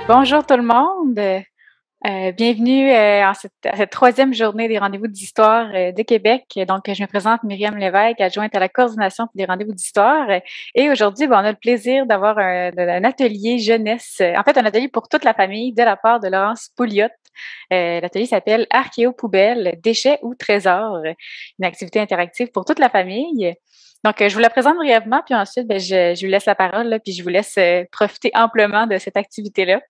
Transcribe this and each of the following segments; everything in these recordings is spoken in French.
Bonjour tout le monde. Bienvenue à cette troisième journée des rendez-vous d'histoire de Québec. Donc, je me présente Myriam Lévesque, adjointe à la coordination pour des rendez-vous d'histoire. Et aujourd'hui, on a le plaisir d'avoir un atelier jeunesse, en fait un atelier pour toute la famille de la part de Laurence Pouliot. L'atelier s'appelle Archéo-poubelle, déchets ou trésors, une activité interactive pour toute la famille. Donc, je vous la présente brièvement, puis ensuite, je vous laisse la parole, là, puis je vous laisse profiter amplement de cette activité-là.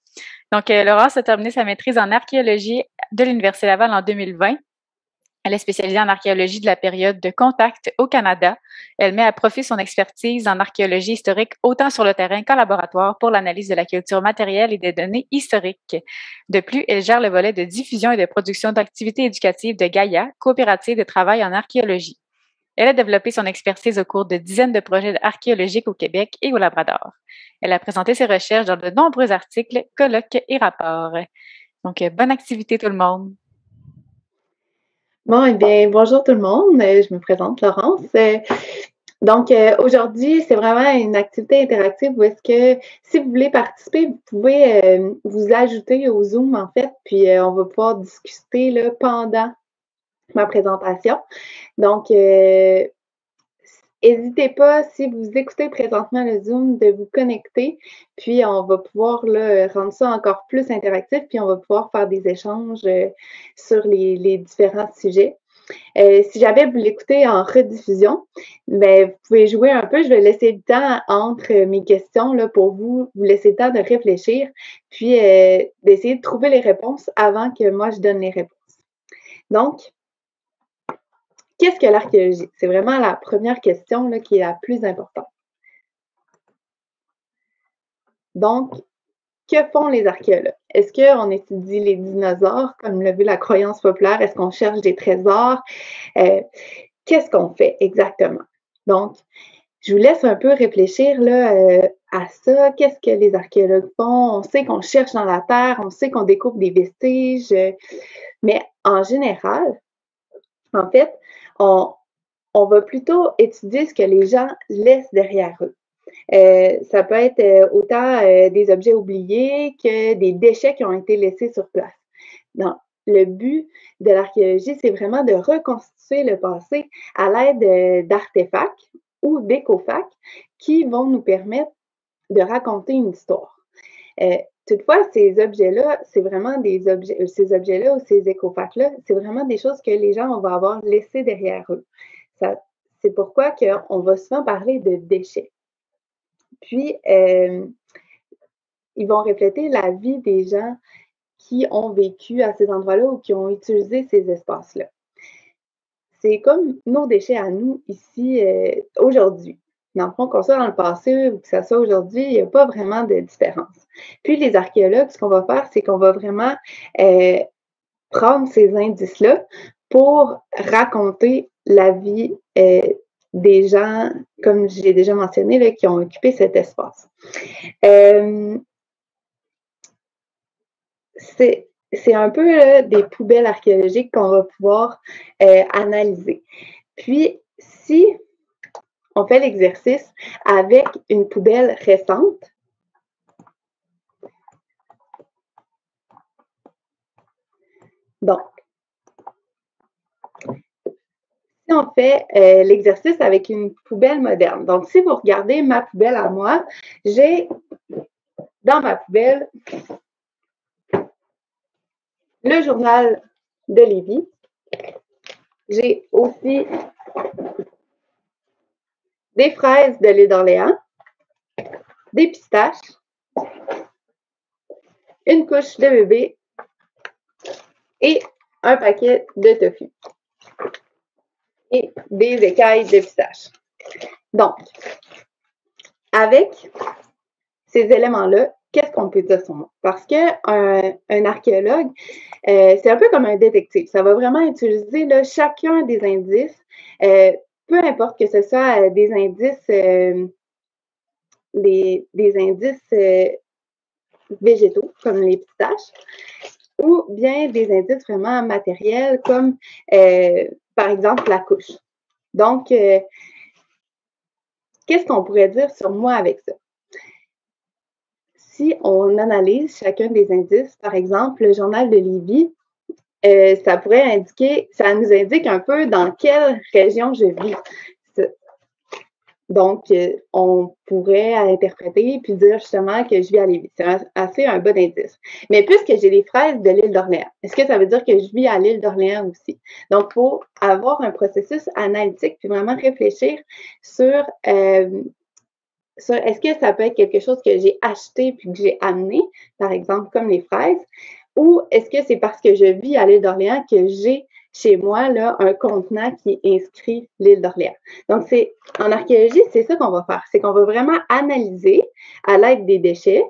Donc, Laurence a terminé sa maîtrise en archéologie de l'Université Laval en 2020. Elle est spécialisée en archéologie de la période de contact au Canada. Elle met à profit son expertise en archéologie historique autant sur le terrain qu'en laboratoire pour l'analyse de la culture matérielle et des données historiques. De plus, elle gère le volet de diffusion et de production d'activités éducatives de Gaïa, coopérative de travail en archéologie. Elle a développé son expertise au cours de dizaines de projets archéologiques au Québec et au Labrador. Elle a présenté ses recherches dans de nombreux articles, colloques et rapports. Donc, bonne activité tout le monde. Bon, eh bien, bonjour tout le monde. Je me présente Laurence. Aujourd'hui, c'est vraiment une activité interactive où est-ce que si vous voulez participer, vous pouvez vous ajouter au Zoom, en fait, puis on va pouvoir discuter là, pendant ma présentation. Donc, n'hésitez pas, si vous écoutez présentement le Zoom, de vous connecter, puis on va pouvoir là, rendre ça encore plus interactif, puis on va pouvoir faire des échanges sur les différents sujets. Si jamais vous l'écoutez en rediffusion, ben, vous pouvez jouer un peu. Je vais laisser le temps entre mes questions là, pour vous laisser le temps de réfléchir, puis d'essayer de trouver les réponses avant que moi je donne les réponses. Donc, qu'est-ce que l'archéologie? C'est vraiment la première question là, qui est la plus importante. Donc, que font les archéologues? Est-ce qu'on étudie les dinosaures, comme l'a vu la croyance populaire? Est-ce qu'on cherche des trésors? Qu'est-ce qu'on fait exactement? Donc, je vous laisse un peu réfléchir là, à ça. Qu'est-ce que les archéologues font? On sait qu'on cherche dans la terre, on sait qu'on découvre des vestiges, mais en général, en fait, on va plutôt étudier ce que les gens laissent derrière eux. Ça peut être autant des objets oubliés que des déchets qui ont été laissés sur place. Non, le but de l'archéologie, c'est vraiment de reconstituer le passé à l'aide d'artefacts ou d'écofacts qui vont nous permettre de raconter une histoire. Toutefois, ces objets-là, c'est vraiment des objets, ces objets-là ou ces écofacts-là, c'est vraiment des choses que les gens vont avoir laissées derrière eux. C'est pourquoi on va souvent parler de déchets. Puis, ils vont refléter la vie des gens qui ont vécu à ces endroits-là ou qui ont utilisé ces espaces-là. C'est comme nos déchets à nous ici aujourd'hui. Dans le fond, qu'on soit dans le passé ou que ça soit aujourd'hui, il n'y a pas vraiment de différence. Puis les archéologues, ce qu'on va faire, c'est qu'on va vraiment prendre ces indices-là pour raconter la vie des gens, comme j'ai déjà mentionné, là, qui ont occupé cet espace. C'est un peu là, des poubelles archéologiques qu'on va pouvoir analyser. Puis, si on fait l'exercice avec une poubelle récente, donc, si on fait l'exercice avec une poubelle moderne, donc si vous regardez ma poubelle à moi, j'ai dans ma poubelle le journal de Lévis. J'ai aussi des fraises de l'île d'Orléans, des pistaches, une couche de bébé et un paquet de tofu et des écailles de pistache. Donc, avec ces éléments-là, qu'est-ce qu'on peut dire sur moi? Parce qu'un archéologue, c'est un peu comme un détective. Ça va vraiment utiliser là, chacun des indices, peu importe que ce soit des indices, des indices végétaux, comme les pistaches, ou bien des indices vraiment matériels, comme par exemple la couche. Donc, qu'est-ce qu'on pourrait dire sur moi avec ça? si on analyse chacun des indices, par exemple, le journal de Lévis, ça nous indique un peu dans quelle région je vis. Donc, on pourrait interpréter puis dire justement que je vis à Lévis. C'est assez un bon indice. Mais puisque j'ai les fraises de l'île d'Orléans, est-ce que ça veut dire que je vis à l'île d'Orléans aussi? Donc, il faut avoir un processus analytique puis vraiment réfléchir sur est-ce que ça peut être quelque chose que j'ai acheté puis que j'ai amené, par exemple, comme les fraises, ou est-ce que c'est parce que je vis à l'île d'Orléans que j'ai chez moi là, un contenant qui inscrit l'île d'Orléans. Donc, en archéologie, c'est ça qu'on va faire. C'est qu'on va vraiment analyser à l'aide des déchets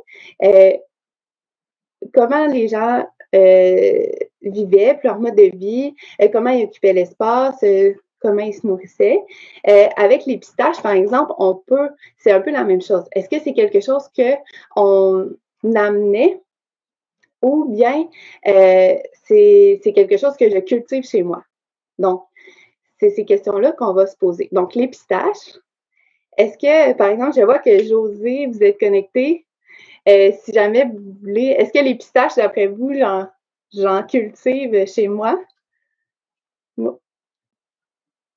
comment les gens vivaient, puis leur mode de vie, comment ils occupaient l'espace, comment ils se nourrissaient. Avec les pistaches, par exemple, c'est un peu la même chose. Est-ce que c'est quelque chose qu'on amenait ou bien c'est quelque chose que je cultive chez moi? Donc, c'est ces questions-là qu'on va se poser. Donc, les pistaches, est-ce que, par exemple, je vois que José, vous êtes connecté. Si jamais vous voulez, est-ce que les pistaches, d'après vous, j'en cultive chez moi?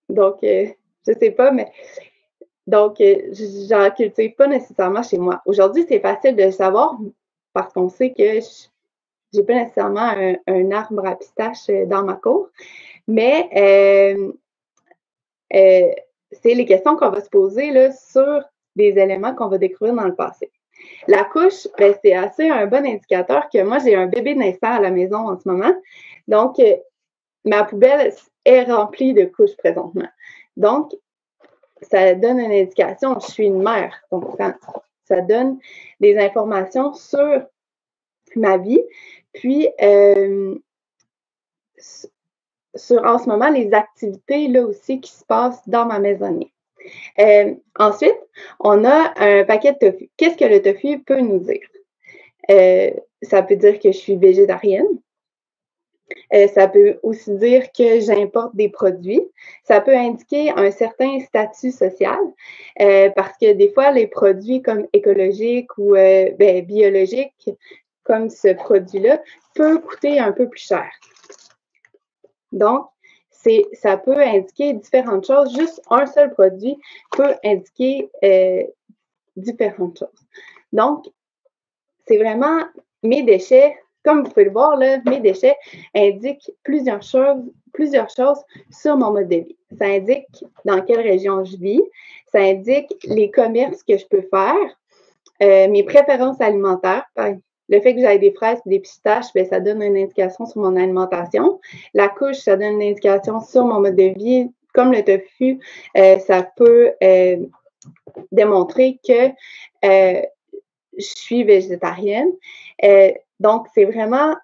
Donc, je sais pas, mais donc, j'en cultive pas nécessairement chez moi. Aujourd'hui, c'est facile de le savoir parce qu'on sait que j'ai pas nécessairement un arbre à pistaches dans ma cour, mais c'est les questions qu'on va se poser là, sur des éléments qu'on va découvrir dans le passé. La couche, ben, c'est assez un bon indicateur que moi, j'ai un bébé naissant à la maison en ce moment. Donc, ma poubelle est remplie de couches présentement. Donc, ça donne une indication. Je suis une mère. Donc, ça donne des informations sur ma vie. Puis, sur en ce moment, les activités là aussi qui se passent dans ma maisonnée. Ensuite, on a un paquet de tofu. Qu'est-ce que le tofu peut nous dire? Ça peut dire que je suis végétarienne. Ça peut aussi dire que j'importe des produits. Ça peut indiquer un certain statut social parce que des fois, les produits comme écologiques ou biologiques, comme ce produit-là, peut coûter un peu plus cher. Donc, ça peut indiquer différentes choses. Juste un seul produit peut indiquer différentes choses. Donc, c'est vraiment mes déchets, comme vous pouvez le voir, là, mes déchets indiquent plusieurs choses sur mon mode de vie. Ça indique dans quelle région je vis, ça indique les commerces que je peux faire, mes préférences alimentaires. Le fait que j'aille des fraises et des pistaches, bien, ça donne une indication sur mon alimentation. La couche, ça donne une indication sur mon mode de vie. Comme le tofu, ça peut démontrer que je suis végétarienne. Donc, c'est vraiment,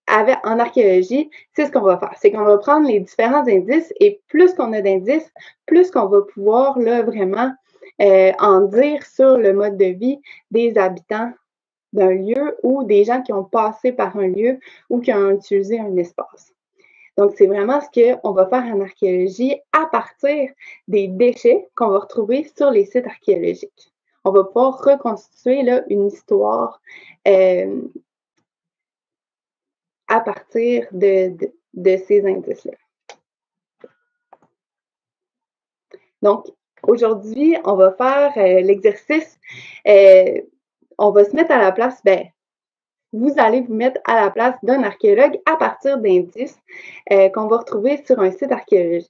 en archéologie, c'est ce qu'on va faire. C'est qu'on va prendre les différents indices et plus qu'on a d'indices, plus qu'on va pouvoir là, vraiment en dire sur le mode de vie des habitants d'un lieu ou des gens qui ont passé par un lieu ou qui ont utilisé un espace. Donc, c'est vraiment ce qu'on va faire en archéologie à partir des déchets qu'on va retrouver sur les sites archéologiques. On va pouvoir reconstituer là, une histoire à partir de ces indices-là. Donc, aujourd'hui, on va faire l'exercice. On va se mettre à la place, vous allez vous mettre à la place d'un archéologue à partir d'indices qu'on va retrouver sur un site archéologique.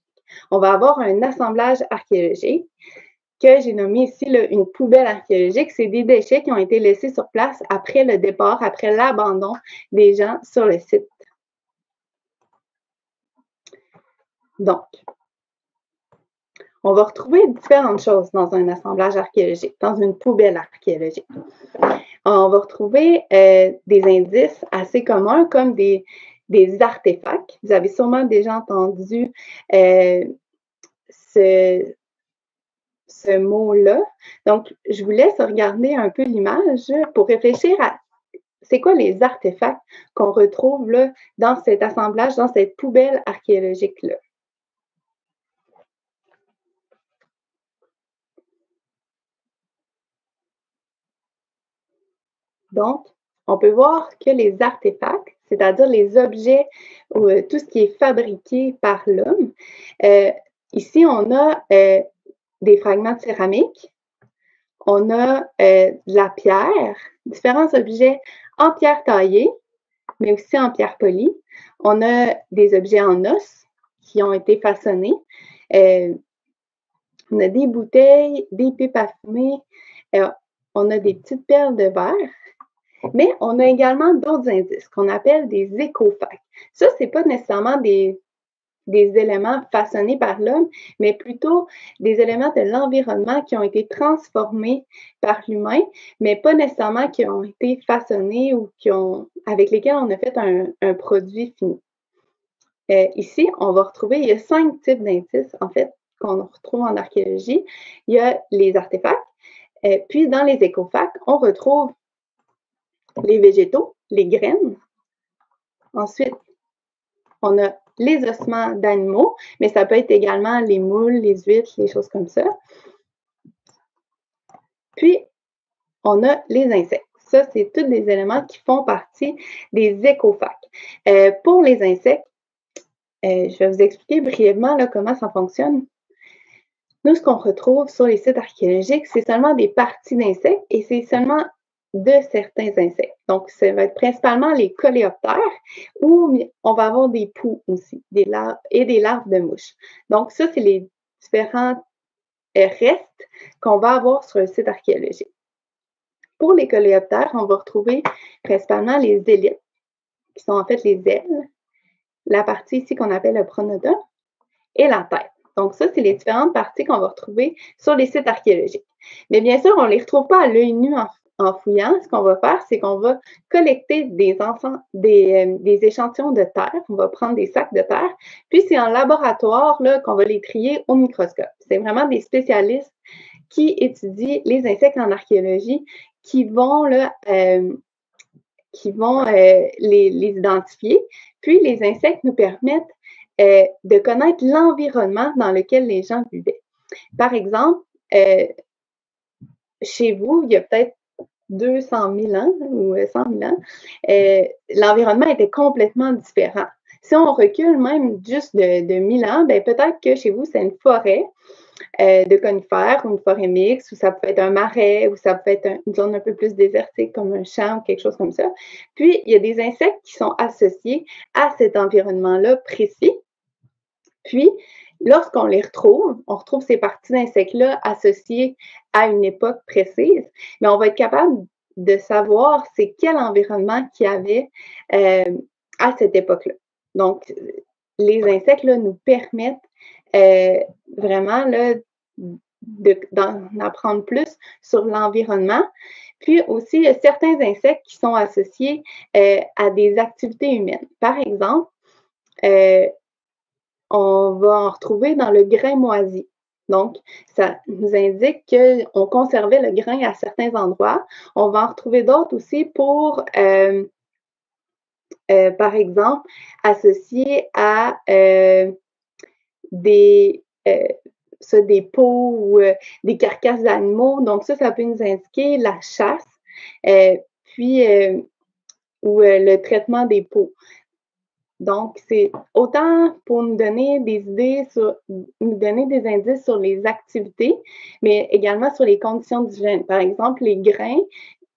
On va avoir un assemblage archéologique que j'ai nommé ici là, une poubelle archéologique. C'est des déchets qui ont été laissés sur place après le départ, après l'abandon des gens sur le site. Donc, on va retrouver différentes choses dans un assemblage archéologique, dans une poubelle archéologique. On va retrouver des indices assez communs comme des artefacts. Vous avez sûrement déjà entendu ce mot-là. Donc, je vous laisse regarder un peu l'image pour réfléchir à c'est quoi les artefacts qu'on retrouve là, dans cet assemblage, dans cette poubelle archéologique-là. Donc, on peut voir que les artefacts, c'est-à-dire les objets ou tout ce qui est fabriqué par l'homme, ici, on a des fragments de céramique, on a de la pierre, différents objets en pierre taillée, mais aussi en pierre polie. On a des objets en os qui ont été façonnés. On a des bouteilles, des pipes à fumer, on a des petites perles de verre, mais on a également d'autres indices qu'on appelle des écofacts. Ça, c'est pas nécessairement des éléments façonnés par l'homme, mais plutôt des éléments de l'environnement qui ont été transformés par l'humain, mais pas nécessairement qui ont été façonnés ou avec lesquels on a fait un produit fini. Ici, on va retrouver, il y a 5 types d'indices, en fait, qu'on retrouve en archéologie. Il y a les artefacts, puis dans les écofacts, on retrouve les végétaux, les graines. Ensuite, on a les ossements d'animaux, mais ça peut être également les moules, les huîtres, les choses comme ça. Puis, on a les insectes. Ça, c'est tous des éléments qui font partie des écofacts. Pour les insectes, je vais vous expliquer brièvement là, comment ça fonctionne. Nous, ce qu'on retrouve sur les sites archéologiques, c'est seulement des parties d'insectes et c'est seulement de certains insectes. Donc, ça va être principalement les coléoptères où on va avoir des poux aussi, des larves et des larves de mouches. Donc, ça, c'est les différents restes qu'on va avoir sur le site archéologique. Pour les coléoptères, on va retrouver principalement les élytres, qui sont en fait les ailes, la partie ici qu'on appelle le pronotum, et la tête. Donc, ça, c'est les différentes parties qu'on va retrouver sur les sites archéologiques. Mais bien sûr, on ne les retrouve pas à l'œil nu en fouillant. Ce qu'on va faire, c'est qu'on va collecter des échantillons de terre. On va prendre des sacs de terre. Puis, c'est en laboratoire là, qu'on va les trier au microscope. C'est vraiment des spécialistes qui étudient les insectes en archéologie qui vont là, les identifier. Puis, les insectes nous permettent de connaître l'environnement dans lequel les gens vivaient. Par exemple, chez vous, il y a peut-être 200 000 ans ou 100 000 ans, l'environnement était complètement différent. Si on recule même juste de 1000 ans, ben peut-être que chez vous, c'est une forêt de conifères ou une forêt mixte, ou ça peut être un marais, ou ça peut être une zone un peu plus désertique comme un champ ou quelque chose comme ça. Puis, il y a des insectes qui sont associés à cet environnement-là précis. Puis, lorsqu'on les retrouve, on retrouve ces parties d'insectes-là associées à une époque précise, mais on va être capable de savoir c'est quel environnement qu'il y avait à cette époque-là. Donc, les insectes là, nous permettent vraiment là, d'en apprendre plus sur l'environnement. Puis aussi, il y a certains insectes qui sont associés à des activités humaines. Par exemple, on va en retrouver dans le grain moisi. Donc, ça nous indique qu'on conservait le grain à certains endroits. On va en retrouver d'autres aussi pour, par exemple, associés à des peaux ou des carcasses d'animaux. Donc, ça peut nous indiquer la chasse, puis ou le traitement des peaux. Donc, c'est autant pour nous donner des idées nous donner des indices sur les activités, mais également sur les conditions d'hygiène. Par exemple, les grains,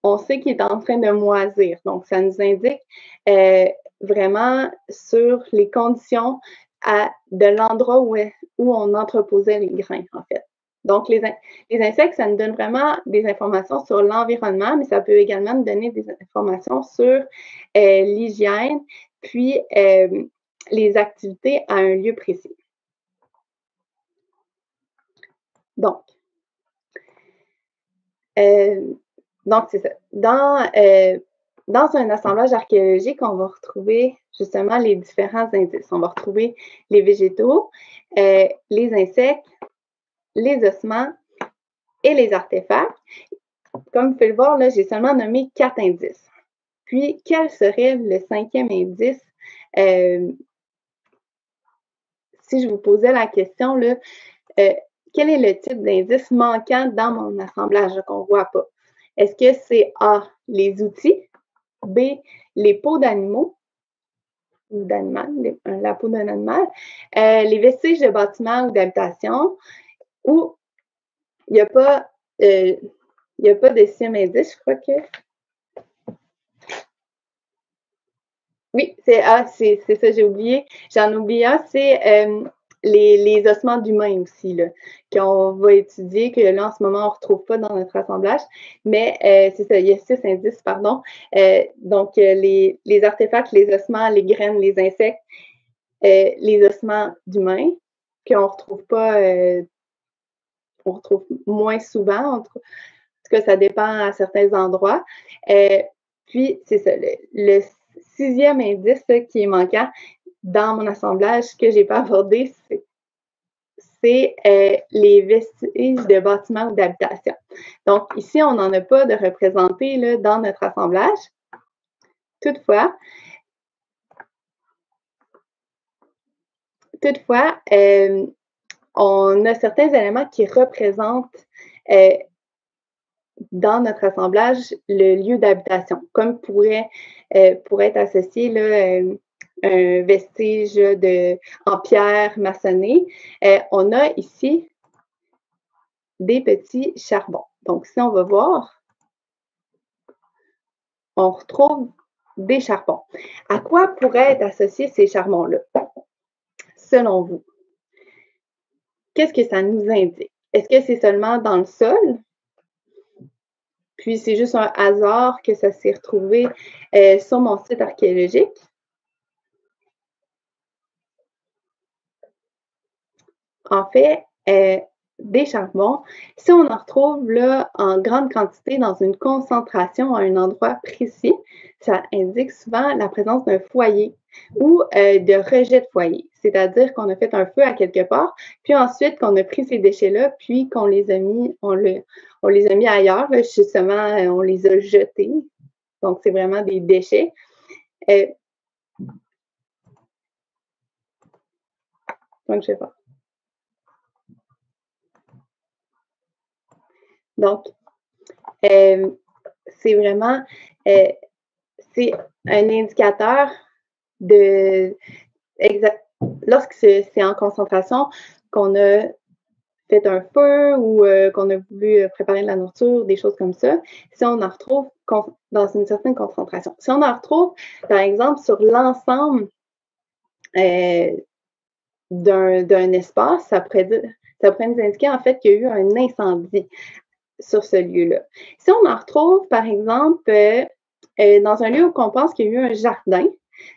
on sait qu'il est en train de moisir. Donc, ça nous indique vraiment sur les conditions de l'endroit où on entreposait les grains, en fait. Donc, les insectes, ça nous donne vraiment des informations sur l'environnement, mais ça peut également nous donner des informations sur l'hygiène, puis les activités à un lieu précis. Donc c'est ça. Dans un assemblage archéologique, on va retrouver justement les différents indices. On va retrouver les végétaux, les insectes, les ossements et les artefacts. Comme vous pouvez le voir, là, j'ai seulement nommé 4 indices. Puis, quel serait le 5e indice? Si je vous posais la question, là, quel est le type d'indice manquant dans mon assemblage qu'on ne voit pas? Est-ce que c'est A, les outils. B, les peaux d'animaux ou d'animal, la peau d'un animal. Les vestiges de bâtiments ou d'habitation. Ou il n'y a pas de sixième indice, je crois que. Oui, c'est ça, j'ai oublié. J'en oublie un, c'est les ossements d'humains aussi, là, qu'on va étudier, que là, en ce moment, on ne retrouve pas dans notre assemblage. Mais c'est ça, il y a 6 indices, pardon. Donc, les artefacts, les ossements, les graines, les insectes, les ossements d'humains, qu'on ne retrouve pas, on retrouve moins souvent. En tout cas, ça dépend à certains endroits. Puis, c'est ça, le sixième indice là, qui est manquant dans mon assemblage que je n'ai pas abordé, c'est les vestiges de bâtiments ou d'habitation. Donc, ici, on n'en a pas de représenté là, dans notre assemblage. Toutefois, on a certains éléments qui représentent dans notre assemblage le lieu d'habitation, comme pourrait être associé là, un vestige en pierre maçonnée. On a ici des petits charbons. Donc, si on va voir, on retrouve des charbons. À quoi pourraient être associés ces charbons-là, selon vous? Qu'est-ce que ça nous indique? Est-ce que c'est seulement dans le sol? Puis, c'est juste un hasard que ça s'est retrouvé sur mon site archéologique? En fait, des charbons, si on en retrouve là, en grande quantité dans une concentration à un endroit précis, ça indique souvent la présence d'un foyer ou de rejet de foyer. C'est-à-dire qu'on a fait un feu à quelque part, puis ensuite qu'on a pris ces déchets-là, puis qu'on les a mis, on les a mis ailleurs, là, justement, on les a jetés. Donc, c'est vraiment des déchets. Donc, je vais voir. Donc, c'est vraiment c'est un indicateur de lorsque c'est en concentration qu'on a fait un feu ou qu'on a voulu préparer de la nourriture, des choses comme ça, si on en retrouve dans une certaine concentration. Si on en retrouve, par exemple, sur l'ensemble d'un espace, ça pourrait nous indiquer en fait qu'il y a eu un incendie sur ce lieu-là. Si on en retrouve, par exemple, dans un lieu où on pense qu'il y a eu un jardin,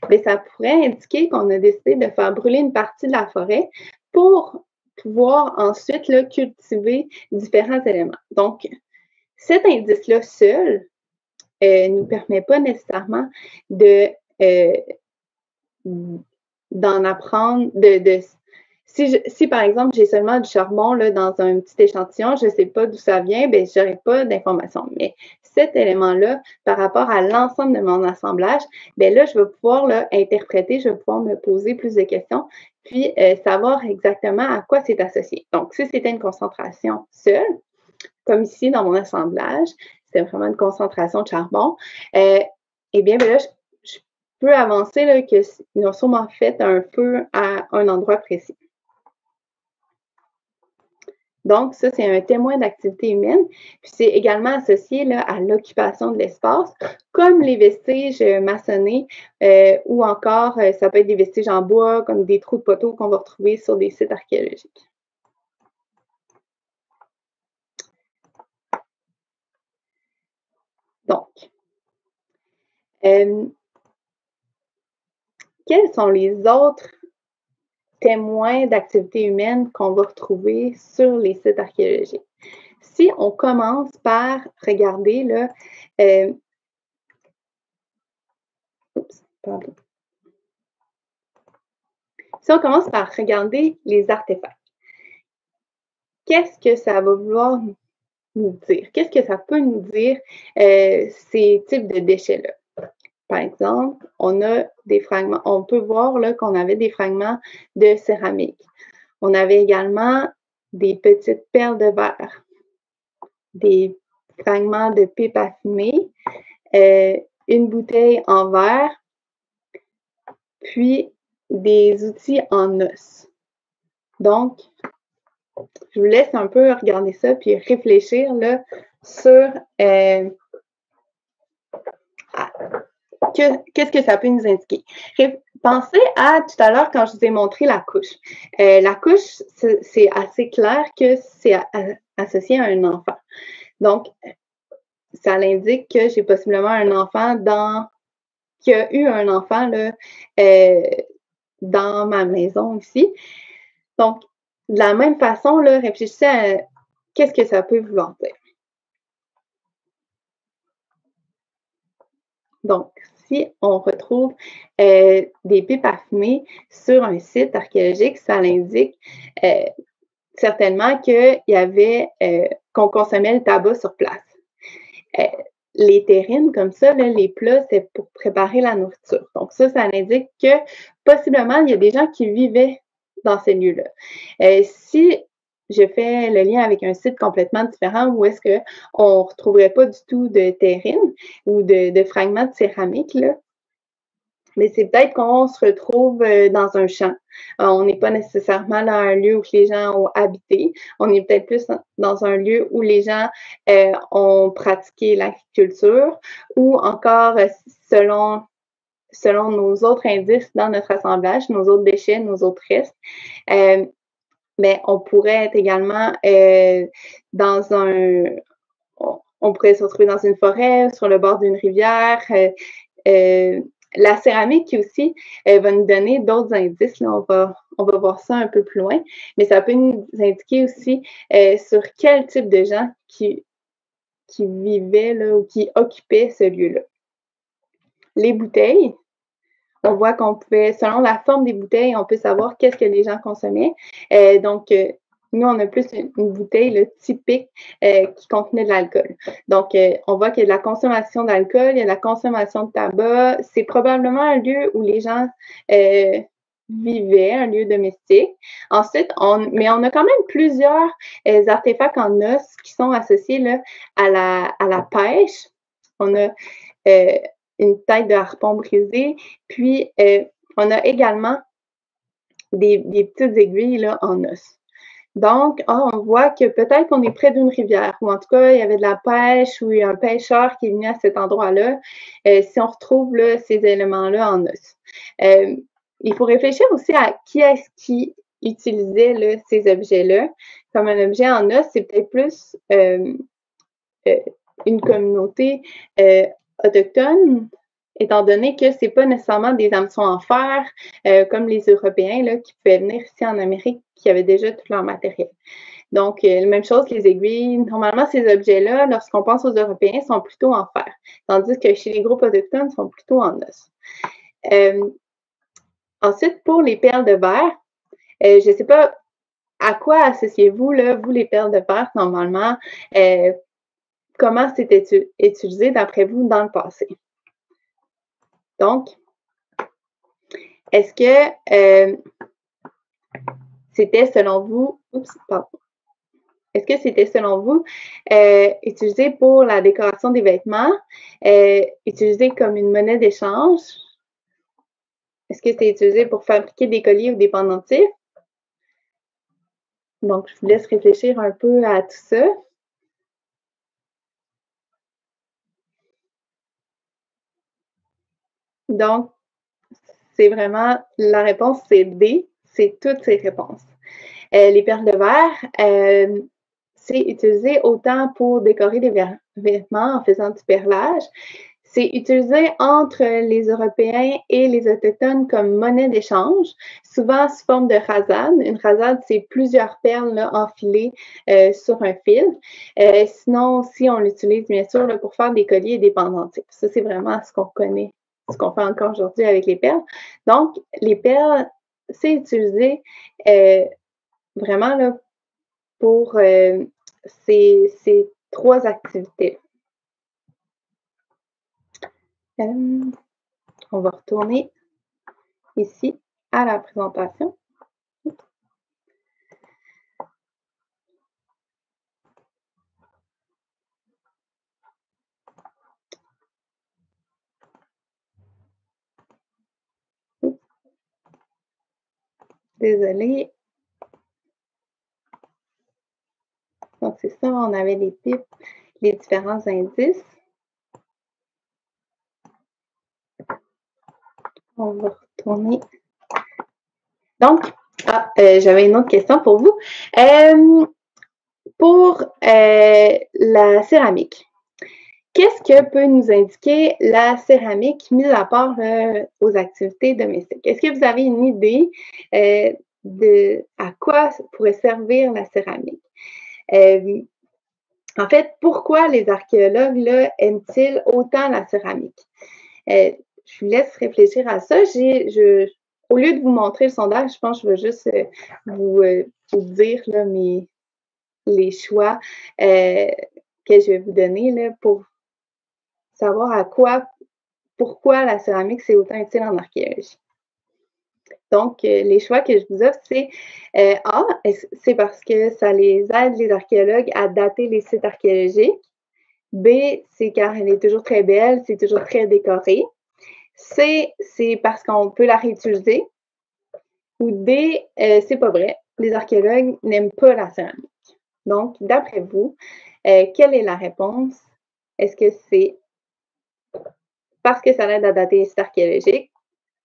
bien, ça pourrait indiquer qu'on a décidé de faire brûler une partie de la forêt pour pouvoir ensuite là, cultiver différents éléments. Donc, cet indice-là seul ne nous permet pas nécessairement d'en apprendre, si par exemple, j'ai seulement du charbon là, dans un petit échantillon, je ne sais pas d'où ça vient, bien, je n'aurai pas d'informations. Mais cet élément-là, par rapport à l'ensemble de mon assemblage, bien là, je vais pouvoir là, interpréter, je vais pouvoir me poser plus de questions, puis savoir exactement à quoi c'est associé. Donc, si c'était une concentration seule, comme ici dans mon assemblage, c'est vraiment une concentration de charbon, eh bien là, je peux avancer là, qu'ils ont sûrement fait un feu à un endroit précis. Donc, ça, c'est un témoin d'activité humaine. Puis, c'est également associé là, à l'occupation de l'espace, comme les vestiges maçonnés ou encore, ça peut être des vestiges en bois, comme des trous de poteaux qu'on va retrouver sur des sites archéologiques. Donc, quels sont les autres témoins d'activité humaine qu'on va retrouver sur les sites archéologiques? Si on commence par regarder là, si on commence par regarder les artefacts, qu'est-ce que ça va vouloir nous dire? Qu'est-ce que ça peut nous dire, ces types de déchets-là? Par exemple, on a des fragments, on peut voir là, qu'on avait des fragments de céramique. On avait également des petites perles de verre, des fragments de pipe à fumer, une bouteille en verre, puis des outils en os. Donc, je vous laisse un peu regarder ça puis réfléchir là, sur qu'est-ce que ça peut nous indiquer. Pensez à tout à l'heure quand je vous ai montré la couche. La couche, c'est assez clair que c'est associé à un enfant. Donc, ça l'indique que j'ai possiblement un enfant qui a eu un enfant là, dans ma maison ici. Donc, de la même façon, là, réfléchissez à qu'est-ce que ça peut vouloir dire. Donc, si on retrouve des pipes à fumer sur un site archéologique, ça l'indique certainement qu'il y avait, qu'on consommait le tabac sur place. Les terrines, comme ça, là, les plats, c'est pour préparer la nourriture. Donc ça indique que possiblement, il y a des gens qui vivaient dans ces lieux-là. Si je fais le lien avec un site complètement différent où est-ce qu'on ne retrouverait pas du tout de terrine ou de fragments de céramique, là, mais c'est peut-être qu'on se retrouve dans un champ. On n'est pas nécessairement dans un lieu où les gens ont habité. On est peut-être plus dans un lieu où les gens ont pratiqué l'agriculture ou encore selon nos autres indices dans notre assemblage, nos autres déchets, nos autres restes. Mais on pourrait être également dans un... On pourrait se retrouver dans une forêt, sur le bord d'une rivière. La céramique aussi va nous donner d'autres indices. Là, on va voir ça un peu plus loin, mais ça peut nous indiquer aussi sur quel type de gens qui vivaient là, ou qui occupaient ce lieu-là. Les bouteilles, on voit qu'on pouvait, selon la forme des bouteilles, on peut savoir qu'est-ce que les gens consommaient. Donc, nous, on a plus une bouteille là, typique qui contenait de l'alcool. Donc, on voit qu'il y a de la consommation d'alcool, il y a de la consommation de tabac. C'est probablement un lieu où les gens vivaient, un lieu domestique. Ensuite, mais on a quand même plusieurs artefacts en os qui sont associés là, à la pêche. On a une tête de harpon brisée, puis on a également des petites aiguilles là, en os. Donc, on voit que peut-être qu'on est près d'une rivière, ou en tout cas, il y avait de la pêche, ou il y a un pêcheur qui est venu à cet endroit-là, si on retrouve là, ces éléments-là en os. Il faut réfléchir aussi à qui est-ce qui utilisait là, ces objets-là. Comme un objet en os, c'est peut-être plus une communauté autochtone, étant donné que c'est pas nécessairement des hameçons en fer comme les Européens là, qui pouvaient venir ici en Amérique, qui avaient déjà tout leur matériel. Donc, même chose que les aiguilles. Normalement, ces objets-là, lorsqu'on pense aux Européens, sont plutôt en fer, tandis que chez les groupes autochtones, ils sont plutôt en os. Ensuite, pour les perles de verre, je ne sais pas à quoi associez-vous, là, vous, les perles de verre, normalement, comment c'était utilisé, d'après vous, dans le passé? Donc, est-ce que c'était selon vous, est-ce que c'était selon vous utilisé pour la décoration des vêtements, utilisé comme une monnaie d'échange? Est-ce que c'est utilisé pour fabriquer des colliers ou des pendentifs? Donc, je vous laisse réfléchir un peu à tout ça. Donc, c'est vraiment, la réponse, c'est D, c'est toutes ces réponses. Les perles de verre, c'est utilisé autant pour décorer des vêtements en faisant du perlage. C'est utilisé entre les Européens et les Autochtones comme monnaie d'échange, souvent sous forme de rasade. Une rasade, c'est plusieurs perles là, enfilées sur un fil. Sinon, aussi, on l'utilise bien sûr là, pour faire des colliers et des pendentifs. Ça, c'est vraiment ce qu'on connaît, ce qu'on fait encore aujourd'hui avec les perles. Donc, les perles, c'est utilisé vraiment là, pour ces trois activités. On va retourner ici à la présentation. Désolée. Donc, c'est ça, on avait les pipes, les différents indices. On va retourner. Donc, j'avais une autre question pour vous. Pour la céramique, qu'est-ce que peut nous indiquer la céramique, mis à part aux activités domestiques? Est-ce que vous avez une idée de à quoi pourrait servir la céramique? En fait, pourquoi les archéologues là, aiment-ils autant la céramique? Je vous laisse réfléchir à ça. Au lieu de vous montrer le sondage, je pense que je vais juste vous dire là, les choix que je vais vous donner là, pour savoir pourquoi la céramique c'est autant utile en archéologie. Donc, les choix que je vous offre, c'est A, c'est parce que ça les aide, les archéologues, à dater les sites archéologiques. B, c'est car elle est toujours très belle, c'est toujours très décoré. C, c'est parce qu'on peut la réutiliser. Ou D, c'est pas vrai. Les archéologues n'aiment pas la céramique. Donc, d'après vous, quelle est la réponse? Est-ce que c'est parce que ça l'aide à dater les sites archéologiques,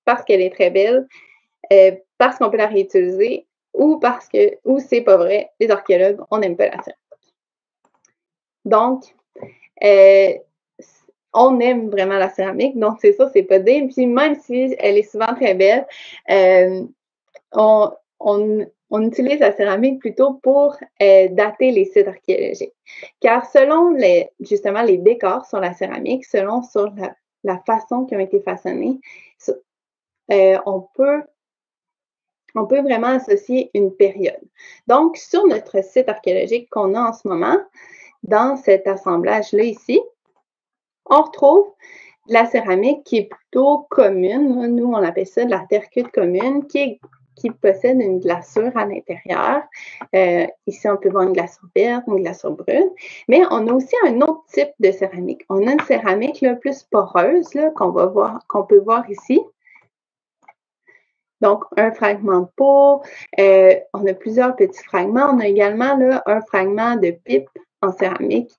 parce qu'elle est très belle, parce qu'on peut la réutiliser, ou c'est pas vrai, les archéologues, on n'aime pas la céramique. Donc, on aime vraiment la céramique, donc c'est ça, c'est pas D. Puis même si elle est souvent très belle, on utilise la céramique plutôt pour dater les sites archéologiques. Car selon justement les décors sur la céramique, selon sur la façon qui ont été façonnés, on peut vraiment associer une période. Donc, sur notre site archéologique qu'on a en ce moment, dans cet assemblage-là ici, on retrouve de la céramique qui est plutôt commune. Nous, on appelle ça de la terre cuite commune, qui possède une glaçure à l'intérieur. Ici, on peut voir une glaçure verte, une glaçure brune. Mais on a aussi un autre type de céramique. On a une céramique là, plus poreuse qu'on peut voir ici. Donc, un fragment de peau. On a plusieurs petits fragments. On a également là, un fragment de pipe en céramique,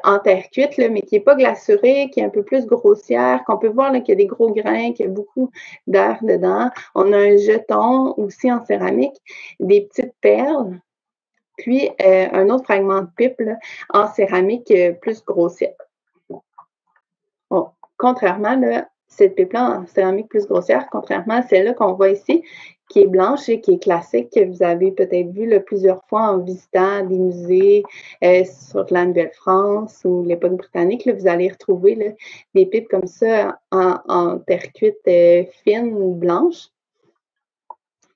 en terre cuite, là, mais qui n'est pas glacurée, qui est un peu plus grossière, qu'on peut voir qu'il y a des gros grains, qu'il y a beaucoup d'air dedans. On a un jeton aussi en céramique, des petites perles, puis un autre fragment de pipe là, en céramique plus grossière. Bon, contrairement, là, cette pipe-là en céramique plus grossière, contrairement à celle-là qu'on voit ici, qui est blanche et qui est classique, que vous avez peut-être vu là, plusieurs fois en visitant des musées sur la Nouvelle-France ou l'époque britannique. Là, vous allez retrouver là, des pipes comme ça en terre cuite fine, blanche.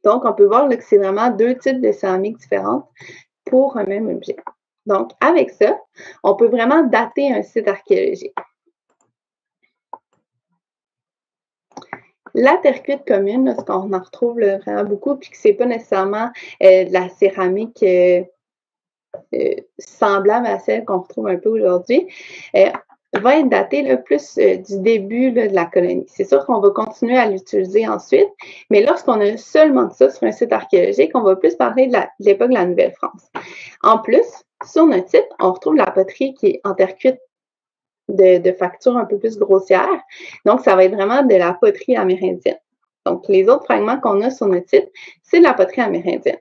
Donc, on peut voir là, que c'est vraiment deux types de céramique différentes pour un même objet. Donc, avec ça, on peut vraiment dater un site archéologique. La terre cuite commune, là, ce qu'on en retrouve là, vraiment beaucoup, puis que c'est pas nécessairement de la céramique semblable à celle qu'on retrouve un peu aujourd'hui, va être datée là, plus du début là, de la colonie. C'est sûr qu'on va continuer à l'utiliser ensuite, mais lorsqu'on a seulement ça sur un site archéologique, on va plus parler de l'époque de la Nouvelle-France. En plus, sur notre site, on retrouve la poterie qui est en terre cuite de facture un peu plus grossière. Donc, ça va être vraiment de la poterie amérindienne. Donc, les autres fragments qu'on a sur notre site, c'est de la poterie amérindienne.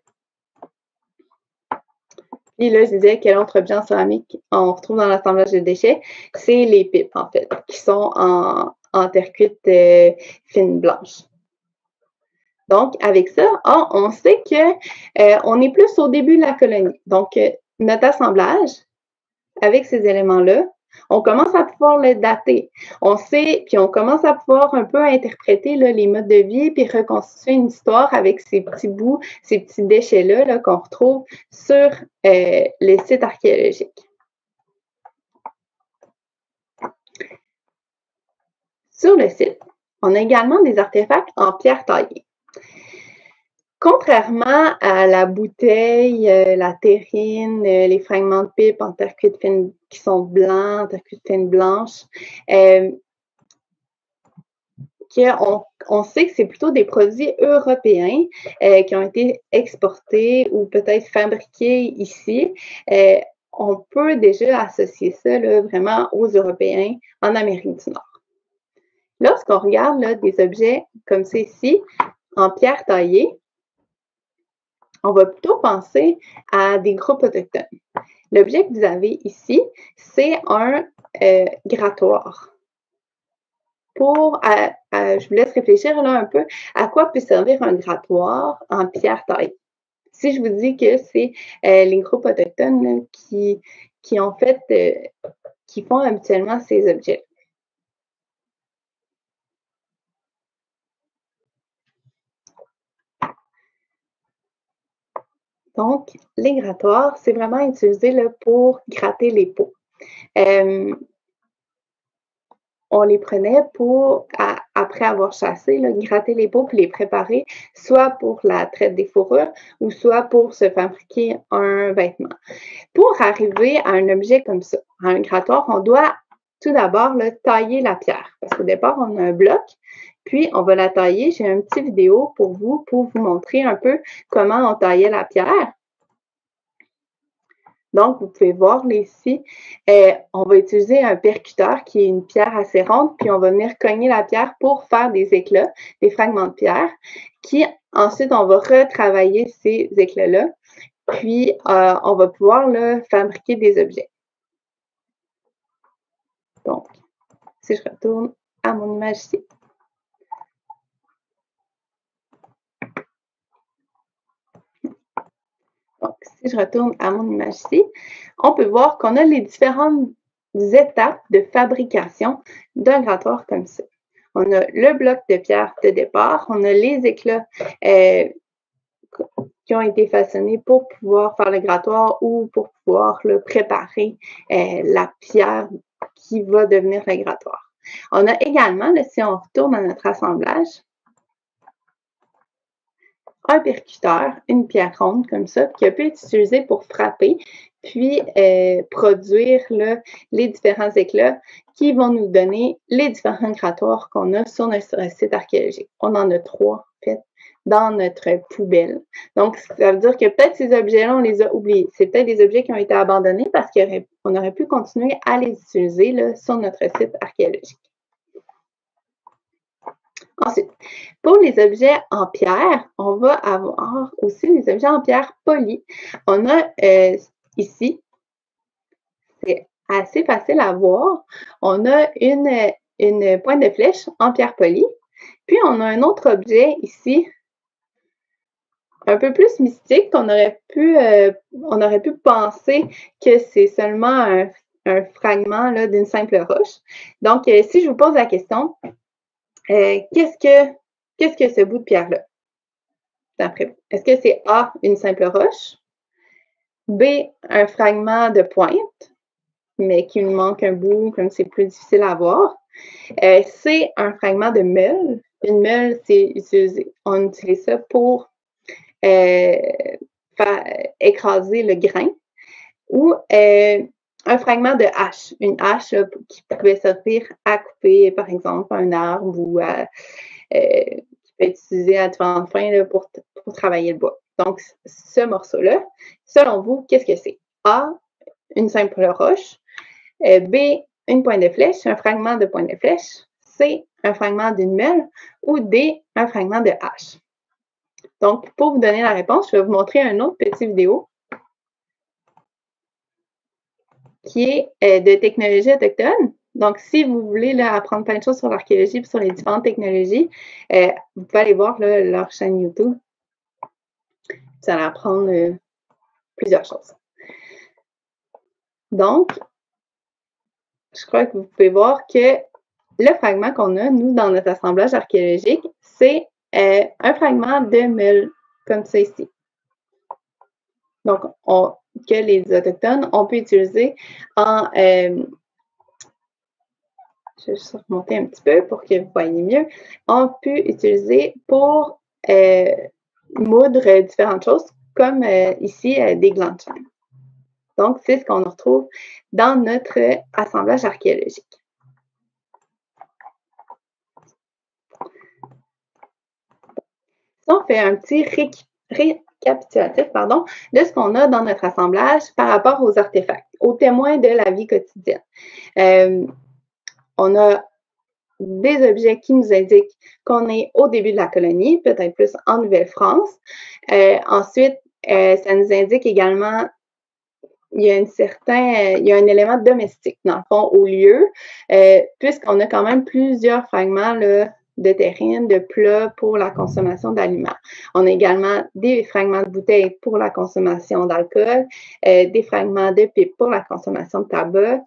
Puis là, je disais quel autre objet en céramique on retrouve dans l'assemblage de déchets, c'est les pipes, en fait, qui sont en terre cuite fine blanche. Donc, avec ça, on sait qu'on est plus au début de la colonie. Donc, notre assemblage, avec ces éléments-là, on commence à pouvoir le dater. On sait, puis on commence à pouvoir un peu interpréter là, les modes de vie, puis reconstituer une histoire avec ces petits bouts, ces petits déchets-là là, qu'on retrouve sur les sites archéologiques. Sur le site, on a également des artefacts en pierre taillée. Contrairement à la bouteille, la terrine, les fragments de pipe en terre cuite fine qui sont blancs, en terre cuite fine blanche, qu'on sait que c'est plutôt des produits européens qui ont été exportés ou peut-être fabriqués ici, on peut déjà associer ça là, vraiment aux Européens en Amérique du Nord. Lorsqu'on regarde là, des objets comme ceci, en pierre taillée, on va plutôt penser à des groupes autochtones. L'objet que vous avez ici, c'est un grattoir. Je vous laisse réfléchir là un peu à quoi peut servir un grattoir en pierre taillée. Si je vous dis que c'est les groupes autochtones là, qui ont fait, qui font habituellement ces objets. Donc, les grattoirs, c'est vraiment utilisé là, pour gratter les peaux. On les prenait pour, après avoir chassé, là, gratter les peaux puis les préparer, soit pour la traite des fourrures ou soit pour se fabriquer un vêtement. Pour arriver à un objet comme ça, à un grattoir, on doit tout d'abord tailler la pierre. Parce qu'au départ, on a un bloc, puis on va la tailler. J'ai une petite vidéo pour vous montrer un peu comment on taillait la pierre. Donc, vous pouvez voir là, ici, on va utiliser un percuteur qui est une pierre assez ronde, puis on va venir cogner la pierre pour faire des éclats, des fragments de pierre, qui ensuite, on va retravailler ces éclats-là, puis on va pouvoir là, fabriquer des objets. Donc, si je retourne à mon image ici. Donc, si je retourne à mon image ici, on peut voir qu'on a les différentes étapes de fabrication d'un grattoir comme ça. On a le bloc de pierre de départ, on a les éclats qui ont été façonnés pour pouvoir faire le grattoir ou pour pouvoir préparer la pierre qui va devenir le grattoir. On a également, là, si on retourne à notre assemblage, un percuteur, une pierre ronde comme ça, qui peut être utilisé pour frapper, puis produire là, les différents éclats qui vont nous donner les différents grattoirs qu'on a sur notre site archéologique. On en a 3, en fait, dans notre poubelle. Donc, ça veut dire que peut-être ces objets-là, on les a oubliés. C'est peut-être des objets qui ont été abandonnés parce qu'on aurait pu continuer à les utiliser là, sur notre site archéologique. Ensuite, pour les objets en pierre, on va avoir aussi les objets en pierre polie. On a ici, c'est assez facile à voir, on a une pointe de flèche en pierre polie. Puis, on a un autre objet ici, un peu plus mystique, on aurait pu penser que c'est seulement un fragment d'une simple roche. Donc, si je vous pose la question, qu'est-ce que ce bout de pierre-là? D'après vous, est-ce que c'est A, une simple roche, B, un fragment de pointe, mais qui nous manque un bout, comme c'est plus difficile à voir, C, un fragment de meule. Une meule, on utilise ça pour écraser le grain, ou un fragment de hache, une hache qui pouvait servir à couper, par exemple, un arbre ou qui peut être utilisé à différentes fins là, pour travailler le bois. Donc, ce morceau-là, selon vous, qu'est-ce que c'est? A, une simple roche. B, une pointe de flèche, un fragment de pointe de flèche. C, un fragment d'une meule. Ou D, un fragment de hache. Donc, pour vous donner la réponse, je vais vous montrer une autre petite vidéo qui est de technologie autochtone. Donc, si vous voulez là, apprendre plein de choses sur l'archéologie et sur les différentes technologies, vous pouvez aller voir là, leur chaîne YouTube. Vous allez apprendre plusieurs choses. Donc, je crois que vous pouvez voir que le fragment qu'on a, nous, dans notre assemblage archéologique, c'est un fragment de meule, comme ça ici. Donc, que les Autochtones ont pu utiliser en... je vais juste remonter un petit peu pour que vous voyez mieux. On pu utiliser pour moudre différentes choses, comme ici des glands de chêne. Donc, c'est ce qu'on retrouve dans notre assemblage archéologique. on fait un petit récapitulatif de ce qu'on a dans notre assemblage par rapport aux artefacts, aux témoins de la vie quotidienne. On a des objets qui nous indiquent qu'on est au début de la colonie, peut-être plus en Nouvelle-France. Ensuite, ça nous indique également il y a un élément domestique, dans le fond, au lieu, puisqu'on a quand même plusieurs fragments là, de terrine, de plats pour la consommation d'aliments. On a également des fragments de bouteilles pour la consommation d'alcool, des fragments de pipes pour la consommation de tabac.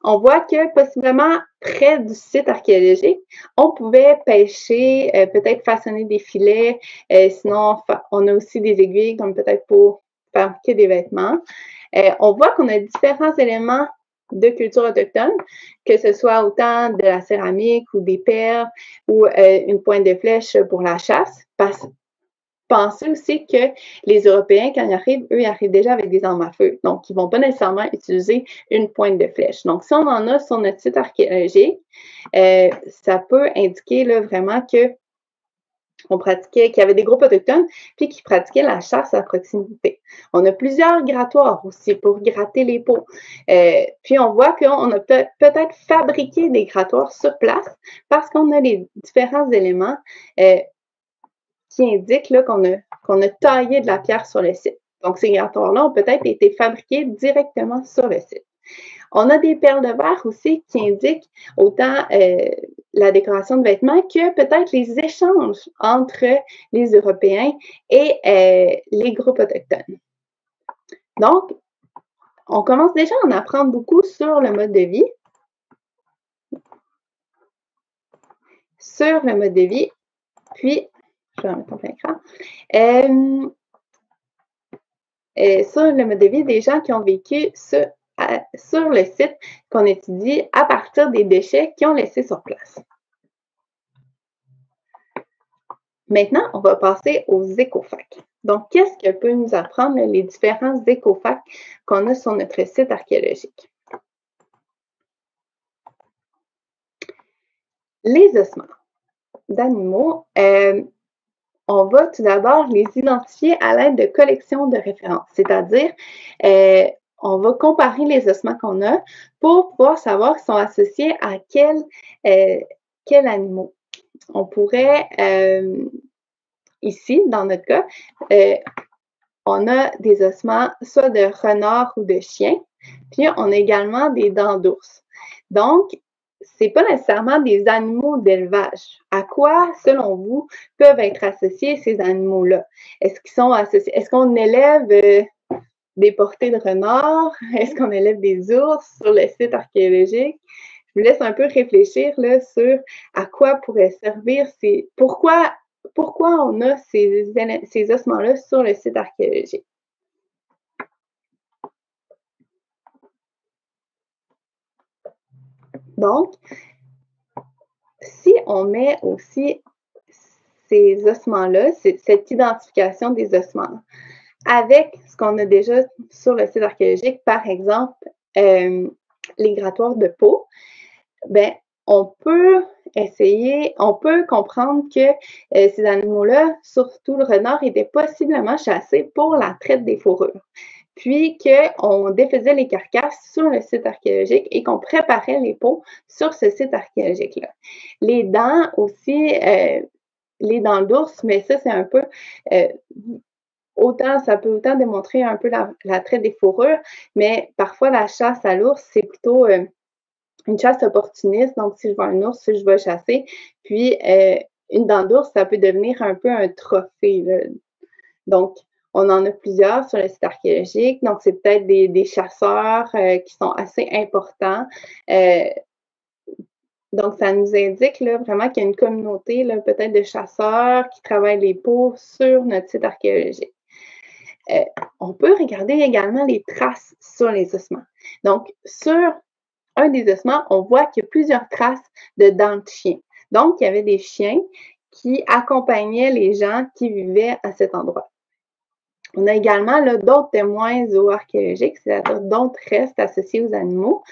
On voit que possiblement près du site archéologique, on pouvait pêcher, peut-être façonner des filets, sinon on a aussi des aiguilles comme peut-être pour fabriquer des vêtements. On voit qu'on a différents éléments de culture autochtone, que ce soit autant de la céramique ou des perles ou une pointe de flèche pour la chasse. Pensez aussi que les Européens, quand ils arrivent, eux, ils arrivent déjà avec des armes à feu. Donc, ils ne vont pas nécessairement utiliser une pointe de flèche. Donc, si on en a sur notre site archéologique, ça peut indiquer là, vraiment que qu'il y avait des groupes autochtones, puis qui pratiquaient la chasse à proximité. On a plusieurs grattoirs aussi pour gratter les peaux. Puis on voit qu'on a peut-être fabriqué des grattoirs sur place parce qu'on a les différents éléments qui indiquent qu'on a taillé de la pierre sur le site. Donc, ces grattoirs-là ont peut-être été fabriqués directement sur le site. On a des perles de verre aussi qui indiquent autant la décoration de vêtements que peut-être les échanges entre les Européens et les groupes autochtones. Donc, on commence déjà à en apprendre beaucoup sur le mode de vie. Puis, je vais en mettre en plein écran. Sur le mode de vie des gens qui ont vécu sur le site qu'on étudie à partir des déchets qu'ils ont laissés sur place. Maintenant, on va passer aux écofacts. Donc, qu'est-ce que peut nous apprendre les différents écofacts qu'on a sur notre site archéologique? Les ossements d'animaux, on va tout d'abord les identifier à l'aide de collections de références, c'est-à-dire on va comparer les ossements qu'on a pour pouvoir savoir qu'ils sont associés à quel animaux. On pourrait, ici, dans notre cas, on a des ossements soit de renard ou de chien, puis on a également des dents d'ours. Donc, c'est pas nécessairement des animaux d'élevage. À quoi, selon vous, peuvent être associés ces animaux-là? Est-ce qu'ils sont associés? Est-ce qu'on élève des portées de renard? Est-ce qu'on élève des ours sur le site archéologique? Je vous laisse un peu réfléchir là, sur à quoi pourraient servir pourquoi on a ces ossements-là sur le site archéologique. Donc, si on met aussi ces ossements-là, cette identification des ossements, avec ce qu'on a déjà sur le site archéologique, par exemple, les grattoirs de peau, ben, on peut comprendre que ces animaux-là, surtout le renard, étaient possiblement chassés pour la traite des fourrures. Puis qu'on défaisait les carcasses sur le site archéologique et qu'on préparait les peaux sur ce site archéologique-là. Les dents aussi, les dents d'ours, mais ça, c'est un peu... ça peut autant démontrer un peu la traite des fourrures, mais parfois la chasse à l'ours, c'est plutôt une chasse opportuniste. Donc, si je vois un ours, je vais chasser. Puis, une dent d'ours, ça peut devenir un peu un trophée, là. Donc, on en a plusieurs sur le site archéologique. Donc, c'est peut-être des chasseurs qui sont assez importants. Donc, ça nous indique là, vraiment qu'il y a une communauté peut-être de chasseurs qui travaillent les peaux sur notre site archéologique. On peut regarder également les traces sur les ossements. Donc, sur un des ossements, on voit qu'il y a plusieurs traces de dents de chien. Donc, il y avait des chiens qui accompagnaient les gens qui vivaient à cet endroit. On a également d'autres témoins zooarchéologiques, c'est-à-dire d'autres restes associés aux animaux.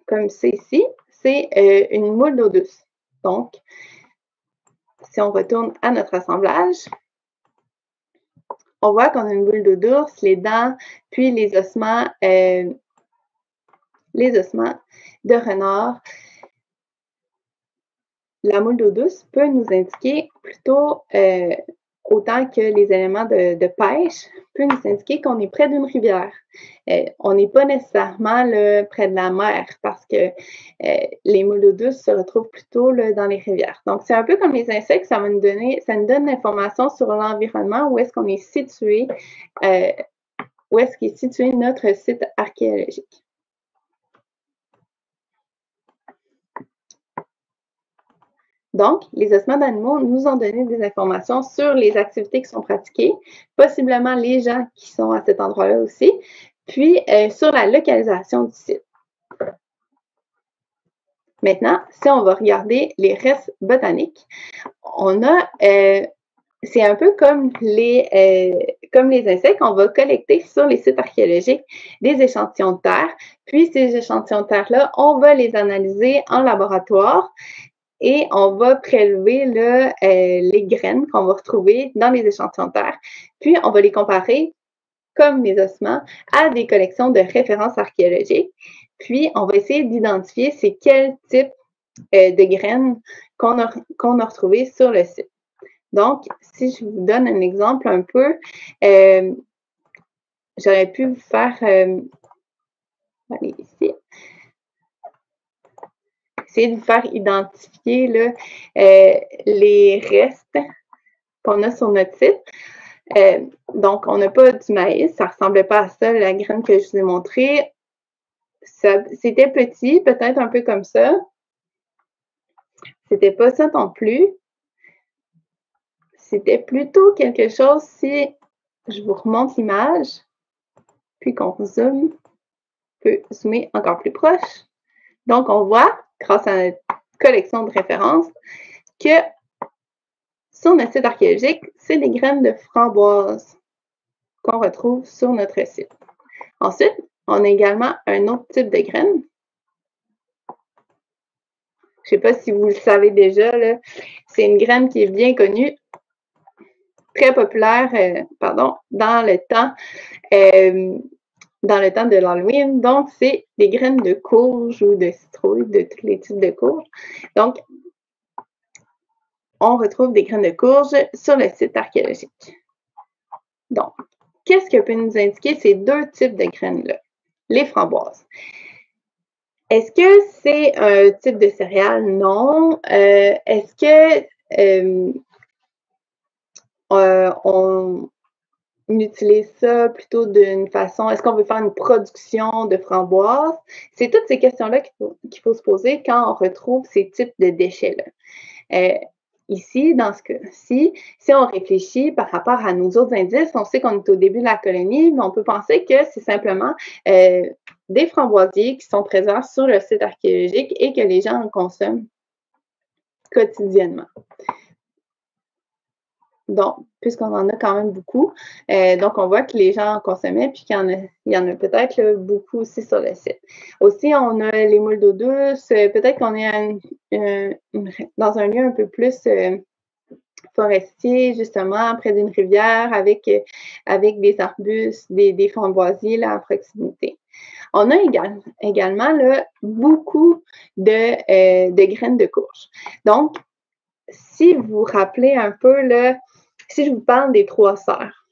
Comme c'est ici, c'est une moule d'eau douce. Donc, si on retourne à notre assemblage, on voit qu'on a une boule d'eau d'ours, les dents, puis les ossements de renard. La moule d'eau douce peut nous indiquer plutôt, autant que les éléments de pêche, peut nous indiquer qu'on est près d'une rivière. On n'est pas nécessairement là, près de la mer parce que les moules d'eau douce se retrouvent plutôt là, dans les rivières. Donc, c'est un peu comme les insectes, ça nous donne l'information sur l'environnement, où est-ce qu'on est situé, où est-ce qu'est situé notre site archéologique. Donc, les ossements d'animaux nous ont donné des informations sur les activités qui sont pratiquées, possiblement les gens qui sont à cet endroit-là aussi, puis sur la localisation du site. Maintenant, si on va regarder les restes botaniques, on a, c'est un peu comme les insectes, on va collecter sur les sites archéologiques des échantillons de terre, puis ces échantillons de terre-là, on va les analyser en laboratoire. Et on va prélever là, les graines qu'on va retrouver dans les échantillons de terre. Puis, on va les comparer, comme les ossements, à des collections de références archéologiques. Puis, on va essayer d'identifier c'est quel type de graines qu'on a retrouvé sur le site. Donc, si je vous donne un exemple un peu, j'aurais pu vous faire... allez ici. Essayer de vous faire identifier là, les restes qu'on a sur notre site. Donc, on n'a pas du maïs, ça ne ressemblait pas à ça, la graine que je vous ai montrée. C'était petit, peut-être un peu comme ça. C'était pas ça non plus. C'était plutôt quelque chose, si je vous remonte l'image, puis qu'on zoome, on peut zoomer encore plus proche. Donc, on voit, grâce à notre collection de références, que sur notre site archéologique, c'est des graines de framboise qu'on retrouve sur notre site. Ensuite, on a également un autre type de graines. Je ne sais pas si vous le savez déjà, c'est une graine qui est bien connue, très populaire, dans le temps de l'Halloween. Donc, c'est des graines de courge ou de citrouille, de tous les types de courges. Donc, on retrouve des graines de courge sur le site archéologique. Donc, qu'est-ce que peut nous indiquer ces deux types de graines-là? Les framboises. Est-ce que c'est un type de céréale? Non. Est-ce que on utilise ça plutôt d'une façon... Est-ce qu'on veut faire une production de framboises? C'est toutes ces questions-là qu'il faut se poser quand on retrouve ces types de déchets-là. Ici, dans ce cas-ci, si on réfléchit par rapport à nos autres indices, on sait qu'on est au début de la colonie, mais on peut penser que c'est simplement des framboisiers qui sont présents sur le site archéologique et que les gens en consomment quotidiennement. Donc, puisqu'on en a quand même beaucoup, donc on voit que les gens en consommaient, puis qu'il y en a peut-être beaucoup aussi sur le site. Aussi, on a les moules d'eau douce, peut-être qu'on est dans un lieu un peu plus forestier, justement, près d'une rivière, avec des arbustes, des framboisiers là, à proximité. On a également là, beaucoup de graines de courge. Donc, si vous vous rappelez un peu, là, si je vous parle des trois sœurs,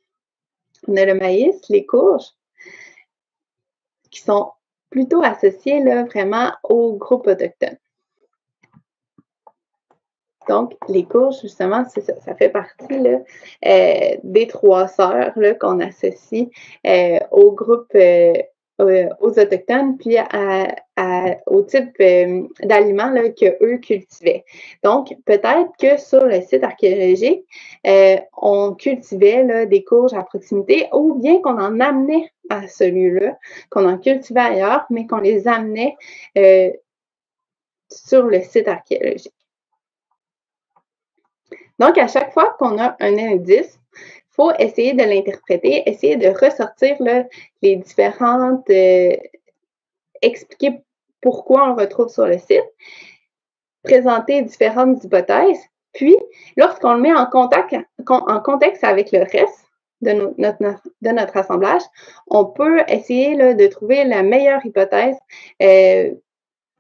on a le maïs, les courges, qui sont plutôt associés là, vraiment au groupe autochtone. Donc, les courges, justement, c'est ça fait partie là, des trois sœurs là, qu'on associe au groupe, aux Autochtones, puis au type d'aliments qu'eux cultivaient. Donc, peut-être que sur le site archéologique, on cultivait là, des courges à proximité, ou bien qu'on en amenait à ce lieu-là, qu'on en cultivait ailleurs, mais qu'on les amenait sur le site archéologique. Donc, à chaque fois qu'on a un indice, il faut essayer de l'interpréter, essayer de ressortir là, les différentes... expliquer pourquoi on le retrouve sur le site, présenter différentes hypothèses, Puis, lorsqu'on le met en contexte avec le reste de notre assemblage, on peut essayer là, de trouver la meilleure hypothèse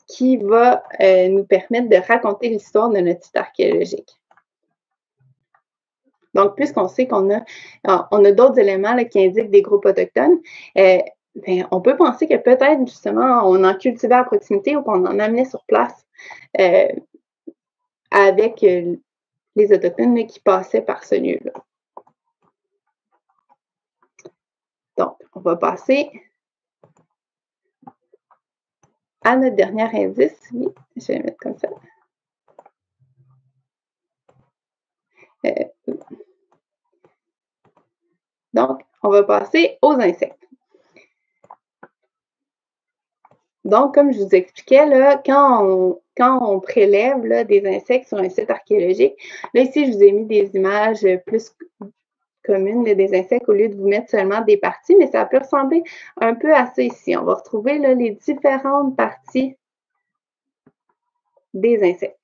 qui va nous permettre de raconter l'histoire de notre site archéologique. Donc, puisqu'on sait qu'on a d'autres éléments là, qui indiquent des groupes autochtones, ben, on peut penser que peut-être, justement, on en cultivait à proximité ou qu'on en amenait sur place avec les Autochtones là, qui passaient par ce lieu-là. Donc, on va passer à notre dernier indice. Oui, je vais le mettre comme ça. Donc, on va passer aux insectes. Donc, comme je vous expliquais, là, quand on prélève là, des insectes sur un site archéologique, là, ici, je vous ai mis des images plus communes là, des insectes au lieu de vous mettre seulement des parties, mais ça peut ressembler un peu à ça ici. On va retrouver là, les différentes parties des insectes.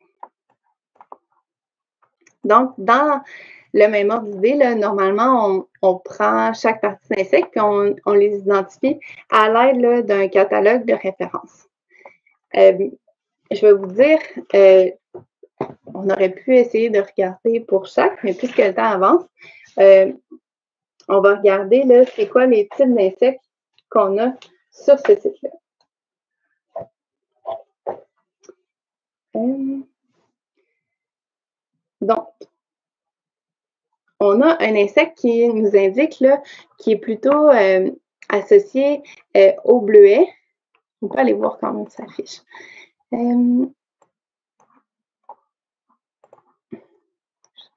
Donc, dans le même ordre d'idée, normalement, on prend chaque partie d'insecte puis on les identifie à l'aide d'un catalogue de référence. Je vais vous dire, on aurait pu essayer de regarder pour chaque, mais puisque le temps avance, on va regarder là, c'est quoi les types d'insectes qu'on a sur ce site-là. Donc, on a un insecte qui nous indique là, qui est plutôt associé au bleuet. On peut aller voir comment ça s'affiche. Je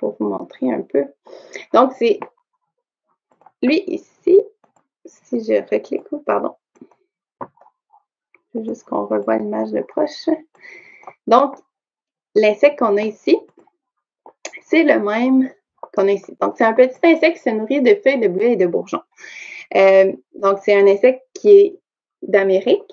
vais vous montrer un peu. Donc, c'est lui ici. Si je reclique, pardon. Juste qu'on revoie l'image de proche. Donc, l'insecte qu'on a ici, c'est le même qu'on a ici. Donc, c'est un petit insecte qui se nourrit de feuilles de bleuets et de bourgeons. Donc, c'est un insecte qui est d'Amérique.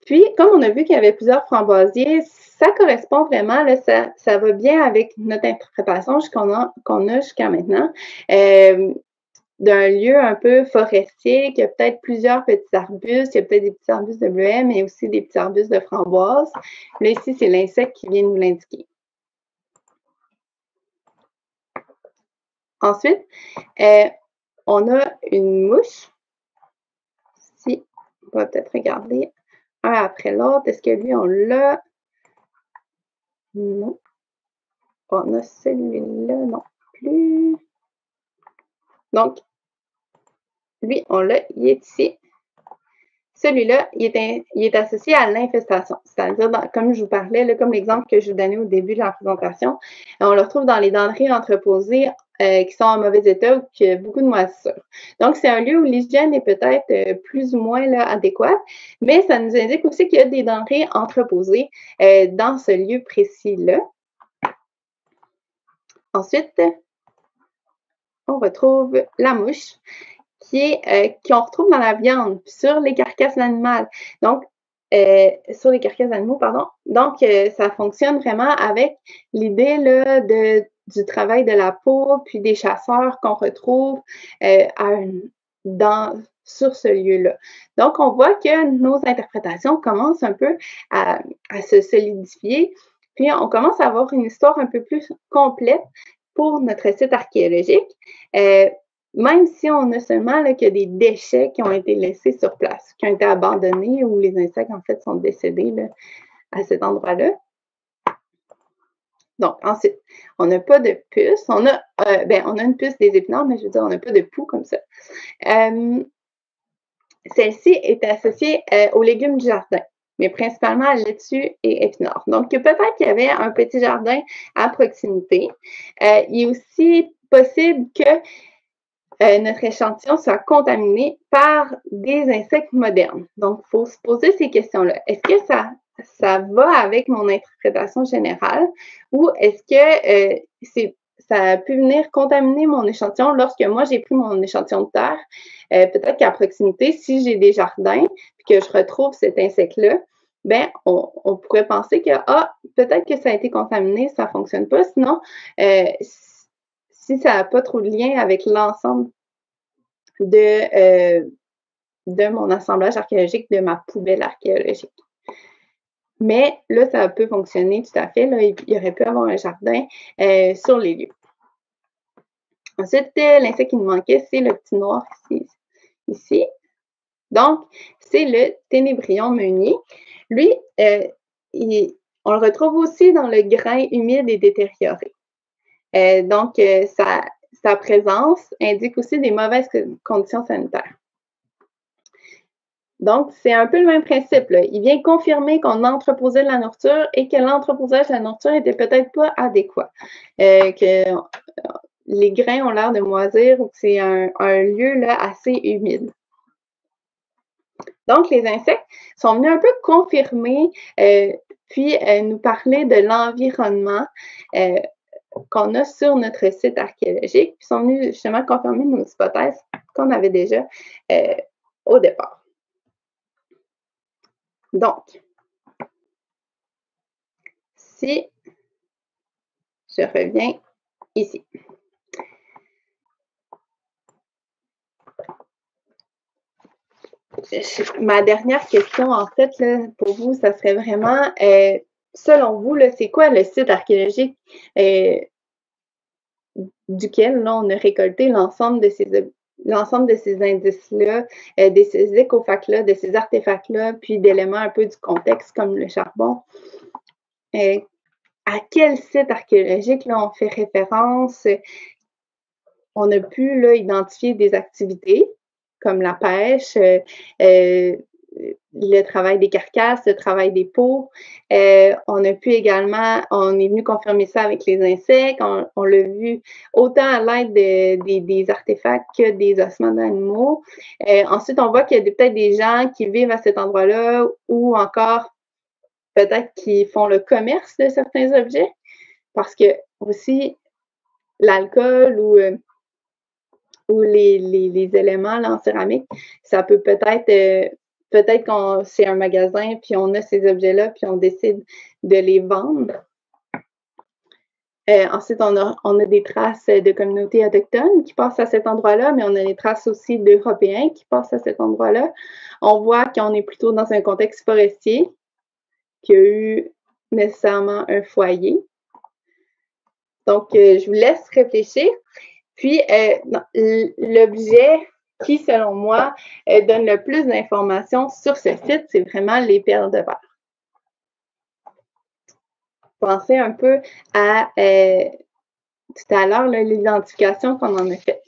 Puis, comme on a vu qu'il y avait plusieurs framboisiers, ça correspond vraiment, là, ça va bien avec notre interprétation qu'on a jusqu'à maintenant, d'un lieu un peu forestier, qui a peut-être plusieurs petits arbustes, il y a peut-être des petits arbustes de bleuets, mais aussi des petits arbustes de framboises. Là, ici, c'est l'insecte qui vient nous l'indiquer. Ensuite, on a une mouche. Ici, on va peut-être regarder un après l'autre. Est-ce que lui, on l'a? Non. On a celui-là non plus. Donc, lui, on l'a, il est ici. Celui-là, il est associé à l'infestation. C'est-à-dire, comme je vous parlais, là, comme l'exemple que je vous donnais au début de la présentation, on le retrouve dans les denrées entreposées qui sont en mauvais état ou qui ont beaucoup de moisissure. Donc, c'est un lieu où l'hygiène est peut-être plus ou moins là, adéquate, mais ça nous indique aussi qu'il y a des denrées entreposées dans ce lieu précis-là. Ensuite, on retrouve la mouche qu'on retrouve dans la viande, sur les carcasses animales. Donc, sur les carcasses d'animaux, pardon. Donc, ça fonctionne vraiment avec l'idée là, du travail de la peau, puis des chasseurs qu'on retrouve sur ce lieu-là. Donc, on voit que nos interprétations commencent un peu à se solidifier, puis on commence à avoir une histoire un peu plus complète pour notre site archéologique. Même si on a seulement là, que des déchets qui ont été laissés sur place, qui ont été abandonnés ou les insectes, en fait, sont décédés là, à cet endroit-là. Donc, ensuite, on n'a pas de puce. On a une puce des épinards, mais je veux dire, on n'a pas de poux comme ça. Celle-ci est associée aux légumes du jardin, mais principalement à laitue et épinards. Donc, peut-être qu'il y avait un petit jardin à proximité. Il est aussi possible que notre échantillon soit contaminé par des insectes modernes. Donc, il faut se poser ces questions-là. Est-ce que ça va avec mon interprétation générale ou est-ce que ça a pu venir contaminer mon échantillon lorsque moi, j'ai pris mon échantillon de terre? Peut-être qu'à proximité, si j'ai des jardins et que je retrouve cet insecte-là, ben, on pourrait penser que, peut-être que ça a été contaminé, ça ne fonctionne pas. Sinon, si ça n'a pas trop de lien avec l'ensemble de mon assemblage archéologique, de ma poubelle archéologique. Mais là, ça peut fonctionner tout à fait. Là, il y aurait pu avoir un jardin sur les lieux. Ensuite, l'insecte qui nous manquait, c'est le petit noir ici. Donc, c'est le ténébrion meunier. Lui, on le retrouve aussi dans le grain humide et détérioré. Donc, sa présence indique aussi des mauvaises conditions sanitaires. Donc, c'est un peu le même principe, là. Il vient confirmer qu'on entreposait de la nourriture et que l'entreposage de la nourriture n'était peut-être pas adéquat. Que les grains ont l'air de moisir ou que c'est un lieu là, assez humide. Donc, les insectes sont venus un peu confirmer, puis nous parler de l'environnement qu'on a sur notre site archéologique, puis sont venus justement confirmer nos hypothèses qu'on avait déjà au départ. Donc, si je reviens ici. Ma dernière question, en fait, là, pour vous, ça serait vraiment, selon vous, c'est quoi le site archéologique duquel là, on a récolté l'ensemble de ces indices-là, de ces écofacts-là, de ces artefacts-là, puis d'éléments un peu du contexte comme le charbon. À quel site archéologique là, on fait référence? On a pu là, identifier des activités comme la pêche, le travail des carcasses, le travail des peaux. On a pu également, on est venu confirmer ça avec les insectes. On l'a vu autant à l'aide des artefacts que des ossements d'animaux. Ensuite, on voit qu'il y a peut-être des gens qui vivent à cet endroit-là ou encore peut-être qui font le commerce de certains objets parce que aussi l'alcool ou les éléments là, en céramique, ça peut peut-être qu'on c'est un magasin, puis on a ces objets-là, puis on décide de les vendre. Ensuite, on a des traces de communautés autochtones qui passent à cet endroit-là, mais on a des traces aussi d'Européens qui passent à cet endroit-là. On voit qu'on est plutôt dans un contexte forestier, qu'il y a eu nécessairement un foyer. Donc, je vous laisse réfléchir. Puis, l'objet qui, selon moi, donne le plus d'informations sur ce site, c'est vraiment les perles de verre. Pensez un peu à tout à l'heure, l'identification qu'on en a faite.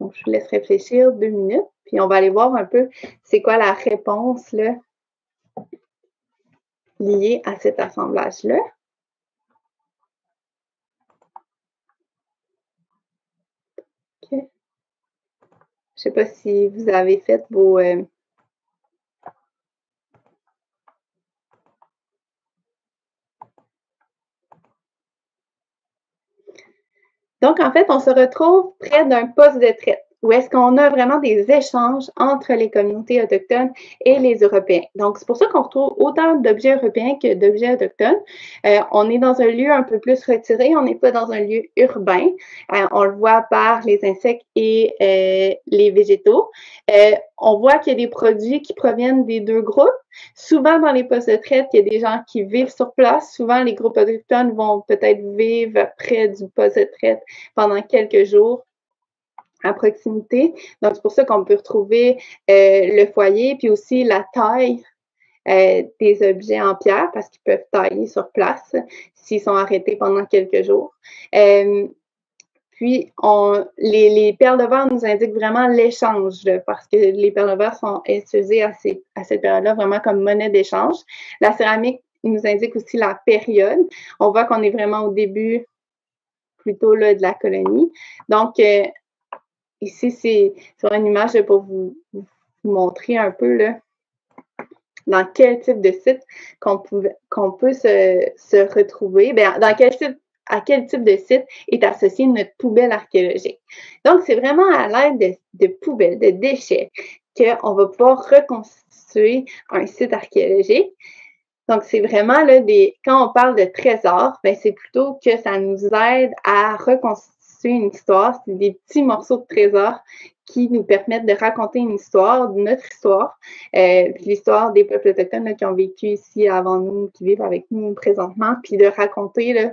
Donc, je vous laisse réfléchir 2 minutes, puis on va aller voir un peu c'est quoi la réponse là, liée à cet assemblage-là. Okay. Je ne sais pas si vous avez fait vos... Donc, en fait, on se retrouve près d'un poste de traite où est-ce qu'on a vraiment des échanges entre les communautés autochtones et les Européens. Donc, c'est pour ça qu'on retrouve autant d'objets européens que d'objets autochtones. On est dans un lieu un peu plus retiré, on n'est pas dans un lieu urbain. On le voit par les insectes et les végétaux. On voit qu'il y a des produits qui proviennent des deux groupes. Souvent, dans les postes de traite, il y a des gens qui vivent sur place. Souvent, les groupes autochtones vont peut-être vivre près du poste de traite pendant quelques jours à proximité. Donc, c'est pour ça qu'on peut retrouver le foyer, puis aussi la taille des objets en pierre, parce qu'ils peuvent tailler sur place s'ils sont arrêtés pendant quelques jours. Puis, les perles de verre nous indiquent vraiment l'échange, parce que les perles de verre sont utilisées à cette période-là vraiment comme monnaie d'échange. La céramique nous indique aussi la période. On voit qu'on est vraiment au début plutôt là, de la colonie. Donc, ici, c'est sur une image pour vous montrer un peu là, dans quel type de site qu'on peut se retrouver. Bien, à quel type de site est associée notre poubelle archéologique. Donc, c'est vraiment à l'aide de poubelles, de déchets, qu'on va pouvoir reconstituer reconstituer un site archéologique. Donc, c'est vraiment là quand on parle de trésors, ben c'est plutôt que ça nous aide à reconstituer une histoire. C'est des petits morceaux de trésors qui nous permettent de raconter une histoire, notre histoire, puis l'histoire des peuples autochtones là, qui ont vécu ici avant nous, qui vivent avec nous présentement, puis de raconter là,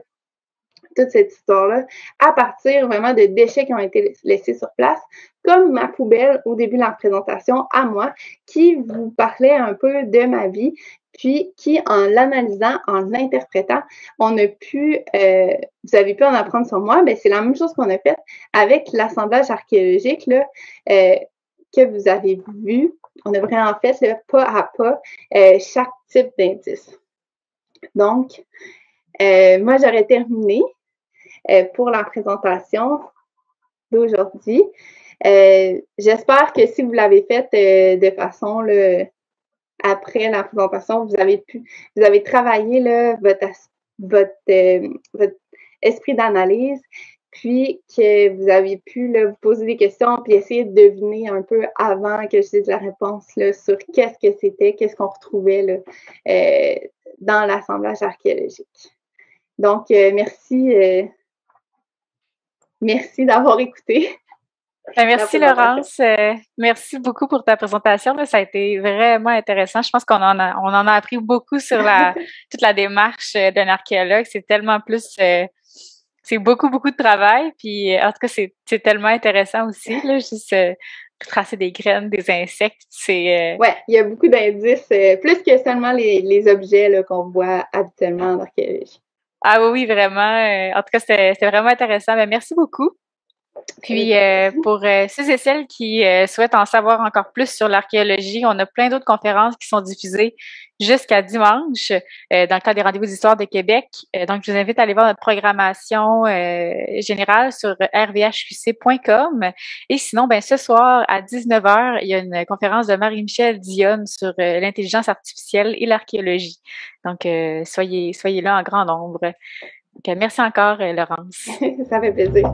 toute cette histoire-là à partir vraiment de déchets qui ont été laissés sur place, comme ma poubelle au début de la présentation à moi, qui vous parlait un peu de ma vie, puis qui, en l'analysant, en l'interprétant, on a pu, vous avez pu en apprendre sur moi, ben c'est la même chose qu'on a fait avec l'assemblage archéologique là, que vous avez vu. On a vraiment fait là, pas à pas chaque type d'indice. Donc, moi, j'aurais terminé pour la présentation d'aujourd'hui. J'espère que si vous l'avez faite de façon là, après la présentation, vous avez travaillé là, votre esprit d'analyse, puis que vous avez pu là, vous poser des questions, puis essayer de deviner un peu avant que je dise la réponse là, sur qu'est-ce que c'était, qu'est-ce qu'on retrouvait là, dans l'assemblage archéologique. Donc, merci d'avoir écouté. Merci Laurence, merci beaucoup pour ta présentation. Là, ça a été vraiment intéressant. Je pense qu'on en a appris beaucoup sur toute la démarche d'un archéologue. C'est tellement plus, c'est beaucoup de travail. Puis en tout cas, c'est tellement intéressant aussi. Là, juste tracer des graines, des insectes. C'est ouais, il y a beaucoup d'indices, plus que seulement les objets là, qu'on voit habituellement en archéologie. Ah oui, vraiment. En tout cas, c'était vraiment intéressant. Mais merci beaucoup. Puis, pour ceux et celles qui souhaitent en savoir encore plus sur l'archéologie, on a plein d'autres conférences qui sont diffusées jusqu'à dimanche dans le cadre des Rendez-vous d'Histoire de Québec. Donc, je vous invite à aller voir notre programmation générale sur rvhqc.com. Et sinon, ben ce soir à 19h, il y a une conférence de Marie-Michel Dionne sur l'intelligence artificielle et l'archéologie. Donc, soyez là en grand nombre. Donc, merci encore, Laurence. Ça fait plaisir.